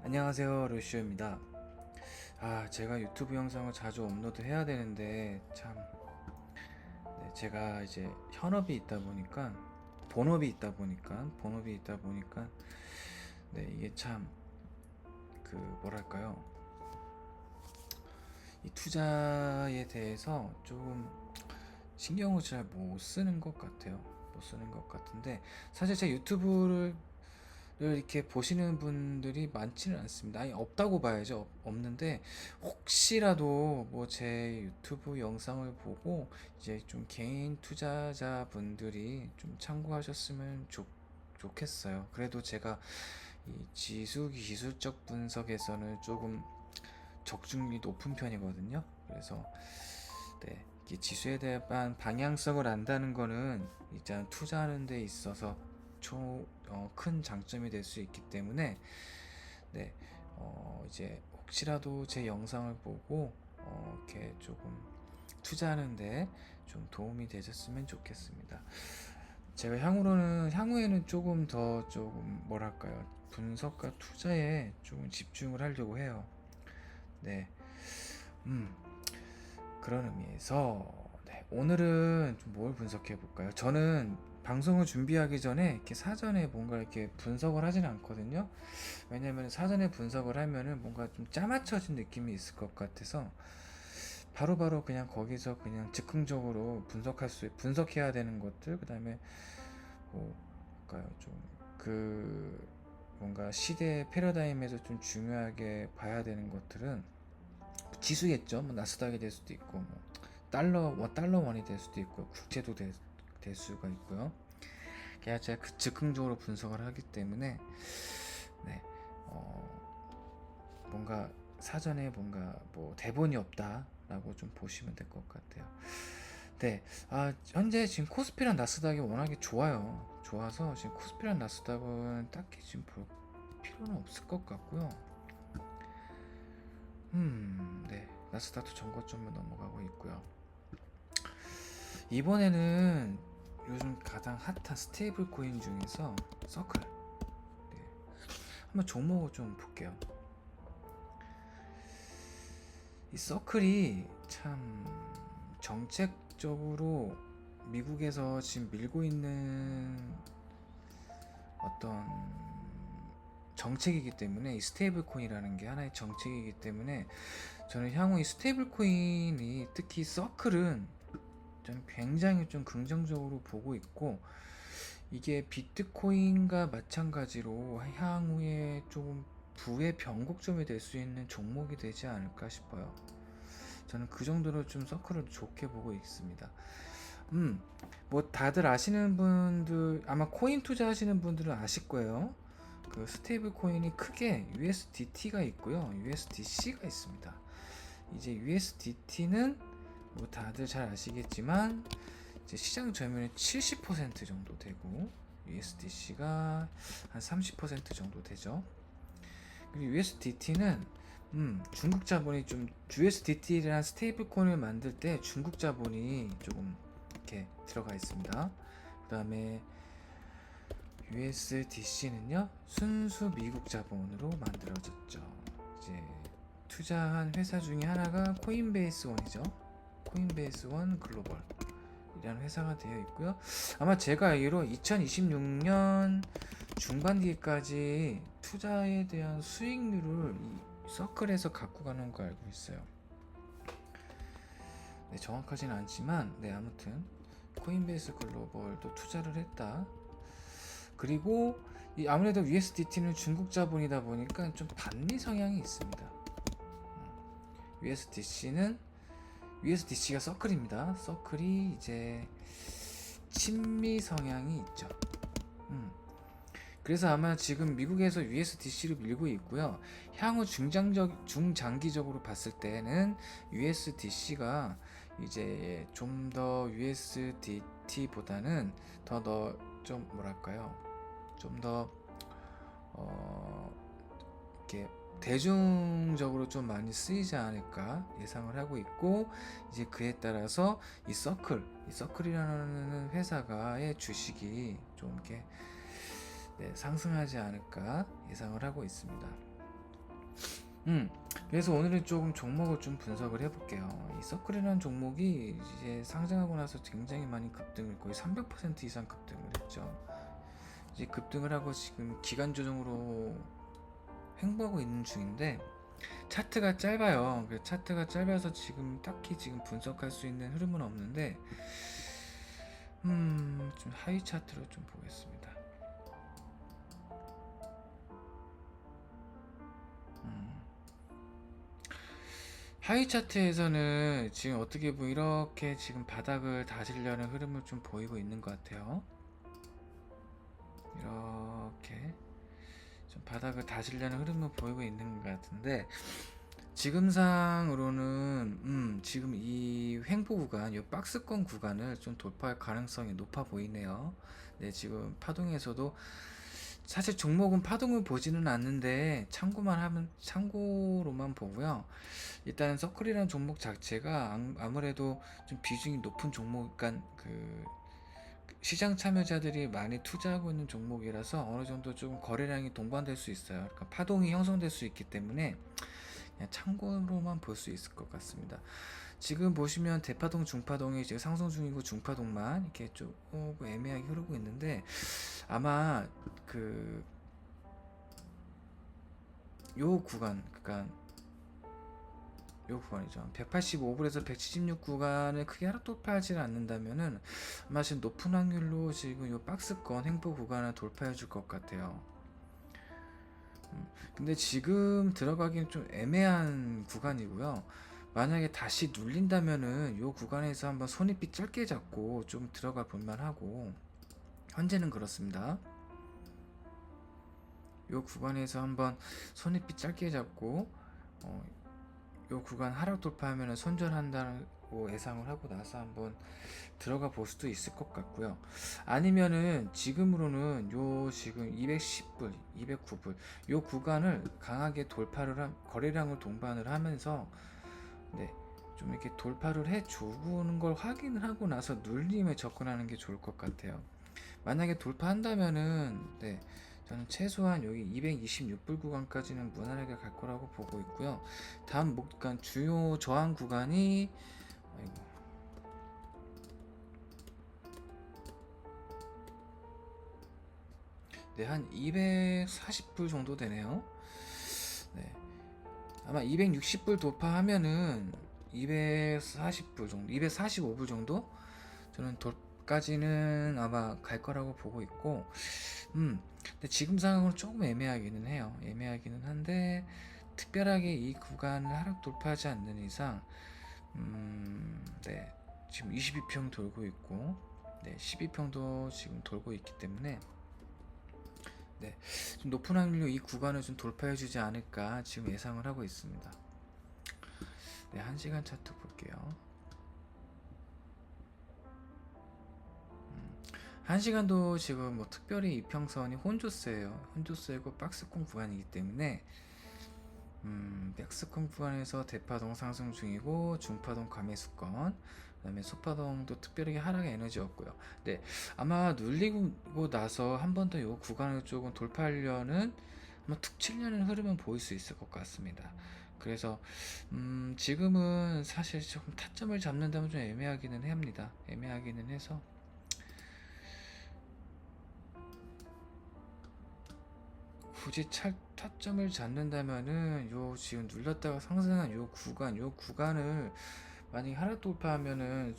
안녕하세요, 루시오입니다. 제가 유튜브 영상을 자주 업로드 해야 되는데 참, 제가 이제 현업이 있다 보니까 본업이 있다 보니까 이게 참 그 뭐랄까요, 이 투자에 대해서 조금 신경을 잘 못 쓰는 것 같아요. 못 쓰는 것 같은데, 사실 제 유튜브를 이렇게 보시는 분들이 많지는 않습니다. 아니, 없다고 봐야죠. 없는데 혹시라도 뭐 제 유튜브 영상을 보고 이제 좀 개인 투자자분들이 좀 참고하셨으면 좋겠어요. 그래도 제가 이 지수 기술적 분석에서는 조금 적중률이 높은 편이거든요. 그래서 이 지수에 대한 방향성을 안다는 거는 일단 투자하는 데 있어서 큰 장점이 될 수 있기 때문에 네, 이제 혹시라도 제 영상을 보고 이렇게 조금 투자하는데 좀 도움이 되셨으면 좋겠습니다. 제가 향후에는 조금 뭐랄까요, 분석과 투자에 조금 집중을 하려고 해요. 네, 음, 그런 의미에서 오늘은 좀 뭘 분석해 볼까요? 저는 방송을 준비하기 전에 이렇게 사전에 뭔가 이렇게 분석을 하진 않거든요. 왜냐면 사전에 분석을 하면은 뭔가 좀 짜맞춰진 느낌이 있을 것 같아서 바로바로 그냥 거기서 그냥 즉흥적으로 분석해야 되는 것들, 그다음에 뭐 뭘까요? 좀 그 뭔가 시대 패러다임에서 좀 중요하게 봐야 되는 것들은 지수겠죠. 뭐 나스닥이 될 수도 있고, 뭐 달러 원이 될 수도 있고, 국채도 될 수가 있고요. 그냥 제가 즉흥적으로 분석을 하기 때문에 네, 뭔가 사전에 뭔가 뭐 대본이 없다라고 좀 보시면 될 것 같아요. 네, 현재 지금 코스피랑 나스닥이 워낙에 좋아서 지금 코스피랑 나스닥은 딱히 지금 볼 필요는 없을 것 같고요. 네, 나스닥도 전고점을 넘어가고 있고요. 이번에는 요즘 가장 핫한 스테이블 코인 중에서 서클, 네, 한번 종목을 좀 볼게요. 이 서클이 참 정책적으로 미국에서 지금 밀고 있는 어떤 정책이기 때문에, 이 스테이블 코인이라는 게 하나의 정책이기 때문에 저는 향후 이 스테이블 코인이, 특히 서클은 저는 굉장히 좀 긍정적으로 보고 있고, 이게 비트코인과 마찬가지로 향후에 좀 부의 변곡점이 될 수 있는 종목이 되지 않을까 싶어요. 저는 그 정도로 좀 서클을 좋게 보고 있습니다. 뭐 다들 아시는 분들, 아마 코인 투자하시는 분들은 아실 거예요. 그 스테이블 코인이 크게 USDT가 있고요, USDC가 있습니다. 이제 USDT는 뭐 다들 잘 아시겠지만 이제 시장 점유율이 70% 정도 되고, USDC가 한 30% 정도 되죠. 그리고 USDT는 중국 자본이 좀, USDT라는 스테이블 코인을 만들 때 중국 자본이 조금 이렇게 들어가 있습니다. 그 다음에 USDC는요, 순수 미국 자본으로 만들어졌죠. 이제 투자한 회사 중에 하나가 코인베이스 원이죠. 코인베이스 원 글로벌 이라는 회사가 되어 있고요. 아마 제가 알기로 2026년 중반기까지 투자에 대한 수익률을 이 서클에서 갖고 가는 거 알고 있어요. 네, 정확하진 않지만 아무튼 코인베이스 글로벌도 투자를 했다. 그리고 아무래도 USDT는 중국 자본이다 보니까 좀 반미 성향이 있습니다. USDC가 서클입니다. 서클이 이제 친미 성향이 있죠. 그래서 아마 지금 미국에서 USDC로 밀고 있고요. 향후 중장기적으로 봤을 때는 USDC가 이제 좀 더 USDT보다는 좀 뭐랄까요, 좀 더 이렇게 대중적으로 좀 많이 쓰이지 않을까 예상을 하고 있고, 이제 그에 따라서 이 서클이라는 회사가의 주식이 좀 이렇게 상승하지 않을까 예상을 하고 있습니다. 음, 그래서 오늘은 조금 종목을 좀 분석을 해볼게요. 이 서클이라는 종목이 이제 상장하고 나서 굉장히 많이 급등을 거의 300% 이상 급등을 했죠. 이제 급등을 하고 지금 기간 조정으로 횡보하고 있는 중인데 차트가 짧아요. 그 차트가 짧아서 지금 딱히 지금 분석할 수 있는 흐름은 없는데 좀 하이 차트로 좀 보겠습니다. 음, 하이 차트에서는 지금 어떻게 보면 이렇게 지금 바닥을 다지려는 흐름을 좀 보이고 있는 것 같아요. 이렇게 좀 바닥을 다지려는 흐름을 보이고 있는 것 같은데 지금상으로는 지금 이 횡보 구간, 이 박스권 구간을 좀 돌파할 가능성이 높아 보이네요. 네, 지금 파동에서도 사실 종목은 파동을 보지는 않는데 참고로만 보고요. 일단 서클이라는 종목 자체가 아무래도 좀 비중이 높은 종목, 그러니까 그 시장 참여자들이 많이 투자하고 있는 종목이라서 어느 정도 좀 거래량이 동반될 수 있어요. 그러니까 파동이 형성될 수 있기 때문에 그냥 참고로만 볼 수 있을 것 같습니다. 지금 보시면 대파동, 중파동이 지금 상승 중이고 중파동만 이렇게 조금 애매하게 흐르고 있는데 아마 그 요 구간, 그러니까 요 구간이죠. 185불에서 176 구간을 크게 하락 돌파하지 않는다면은 아마 지금 높은 확률로 지금 요 박스권 횡보 구간을 돌파해 줄 것 같아요. 근데 지금 들어가기는 좀 애매한 구간이고요. 만약에 다시 눌린다면은 요 구간에서 한번 손익비 짧게 잡고 좀 들어가 볼만 하고 현재는 그렇습니다. 요 구간에서 한번 손익비 짧게 잡고 어, 요 구간 하락 돌파하면 손절한다고 예상을 하고 나서 한번 들어가 볼 수도 있을 것 같고요. 아니면은 지금으로는 요 지금 210불, 209불 요 구간을 강하게 거래량을 동반을 하면서 네, 좀 이렇게 돌파를 해 주는 걸 확인을 하고 나서 눌림에 접근하는 게 좋을 것 같아요. 만약에 돌파한다면은 네, 저는 최소한 여기 226불 구간까지는 무난하게 갈 거라고 보고 있고요. 다음 그러니까 주요 저항 구간이 아이고, 네, 한 240불 정도 되네요. 네, 아마 260불 돌파하면은 240불 정도, 245불 정도 저는 돌까지는 아마 갈 거라고 보고 있고, 근데 지금 상황으로 조금 애매하기는 해요. 애매하기는 한데 특별하게 이 구간을 하락 돌파하지 않는 이상, 네, 지금 22평 돌고 있고, 네, 12평도 지금 돌고 있기 때문에, 네, 좀 높은 확률로 이 구간을 좀 돌파해주지 않을까 지금 예상을 하고 있습니다. 네, 1시간 차트 볼게요. 1시간도 지금 뭐 특별히 이평선이 혼조세고 박스권 구간이기 때문에 백스권 구간에서 대파동 상승 중이고 중파동 감매수권 그 다음에 소파동도 특별하게 하락의 에너지였고요. 네, 아마 눌리고 나서 한 번 더 이 구간을 조금 돌파하려는 한번 툭 치려는 흐름은 보일 수 있을 것 같습니다. 그래서 지금은 사실 조금 타점을 잡는다면 좀 애매하기는 합니다. 애매하기는 해서 굳이 타점을 잡는다면은 요 지금 눌렀다가 상승한 요 구간을 만약에 하락 돌파하면은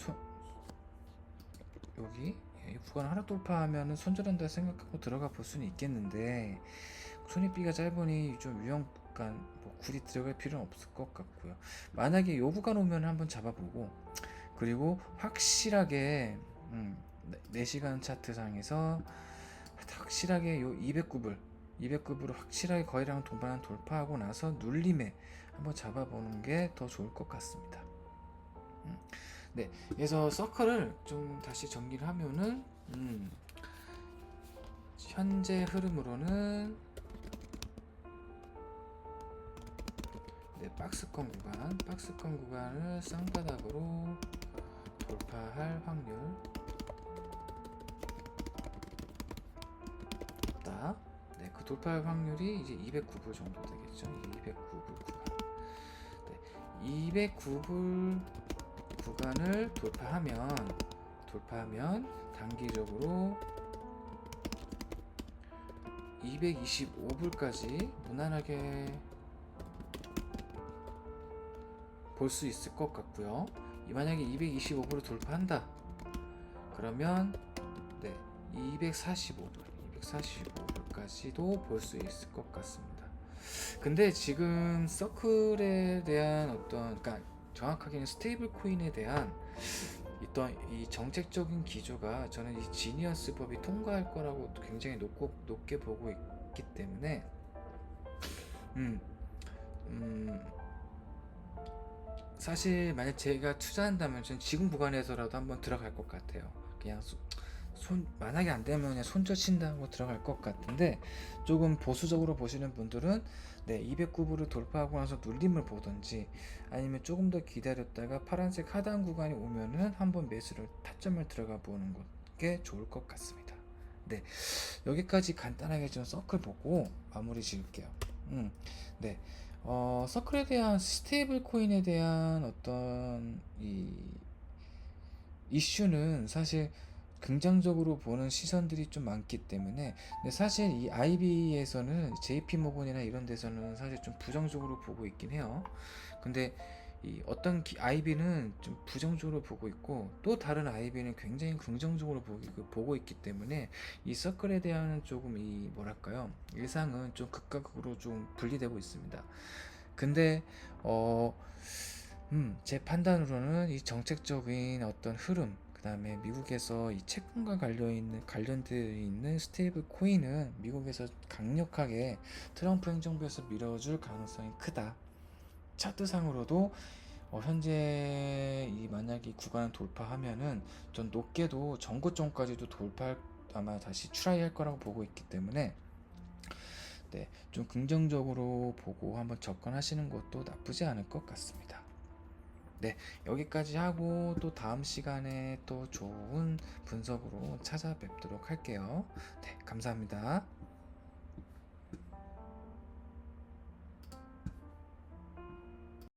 여기 이 구간 하락 돌파하면은 손절한다 생각하고 들어가 볼 수는 있겠는데 손익비가 짧으니 좀 위험간 뭐 굳이 들어갈 필요는 없을 것 같고요. 만약에 요 구간 오면 한번 잡아보고 그리고 확실하게 4시간 차트상에서 확실하게 요 200급으로 확실하게 거래량 동반 돌파하고 나서 눌림에 한번 잡아보는 게 더 좋을 것 같습니다. 네, 그래서 서클을 좀 다시 정리를 하면은 현재 흐름으로는 네, 박스권 구간을 쌍바닥으로 돌파할 확률 있다. 네, 그 돌파 확률이 이제 209불 정도 되겠죠. 209불 구간. 네, 209불 구간을 돌파하면 단기적으로 225불까지 무난하게 볼 수 있을 것 같고요. 만약에 225불을 돌파한다 그러면 네, 245불까지도 볼 수 있을 것 같습니다. 근데 지금 서클에 대한 그러니까 정확하게는 스테이블 코인에 대한 있던 이 정책적인 기조가 저는 이 지니어스 법이 통과할 거라고 굉장히 높게 보고 있기 때문에 음, 음, 사실 만약 제가 투자한다면 전 지금 구간에서라도 한번 들어갈 것 같아요. 그냥 만약에 안 되면 그냥 손절친다고 들어갈 것 같은데, 조금 보수적으로 보시는 분들은 네, 209불을 돌파하고 나서 눌림을 보던지 아니면 조금 더 기다렸다가 파란색 하단 구간이 오면은 한번 매수를 타점을 들어가 보는 게 좋을 것 같습니다. 네, 여기까지 간단하게 좀 서클 보고 마무리 지을게요. 네, 서클에 대한 스테이블 코인에 대한 어떤 이 이슈는 사실 긍정적으로 보는 시선들이 좀 많기 때문에, 근데 사실 이 IB에서는 JP 모건이나 이런 데서는 사실 좀 부정적으로 보고 있긴 해요. 근데 이 어떤 IB는 좀 부정적으로 보고 있고 또 다른 IB는 굉장히 긍정적으로 보고 있기 때문에 이 서클에 대한 조금 이 뭐랄까요, 일상은 좀 극과 극으로 좀 분리되고 있습니다. 근데 제 판단으로는 이 정책적인 어떤 흐름, 그 다음에 미국에서 이 채권과 관련되어 있는 스테이블 코인은 미국에서 강력하게 트럼프 행정부에서 밀어줄 가능성이 크다. 차트상으로도 현재 이 만약 이 구간을 돌파하면은 전 높게도 전고점까지도 돌파할, 아마 다시 트라이할 거라고 보고 있기 때문에 네, 좀 긍정적으로 보고 한번 접근하시는 것도 나쁘지 않을 것 같습니다. 네, 여기까지 하고 또 다음 시간에 또 좋은 분석으로 찾아뵙도록 할게요. 네, 감사합니다.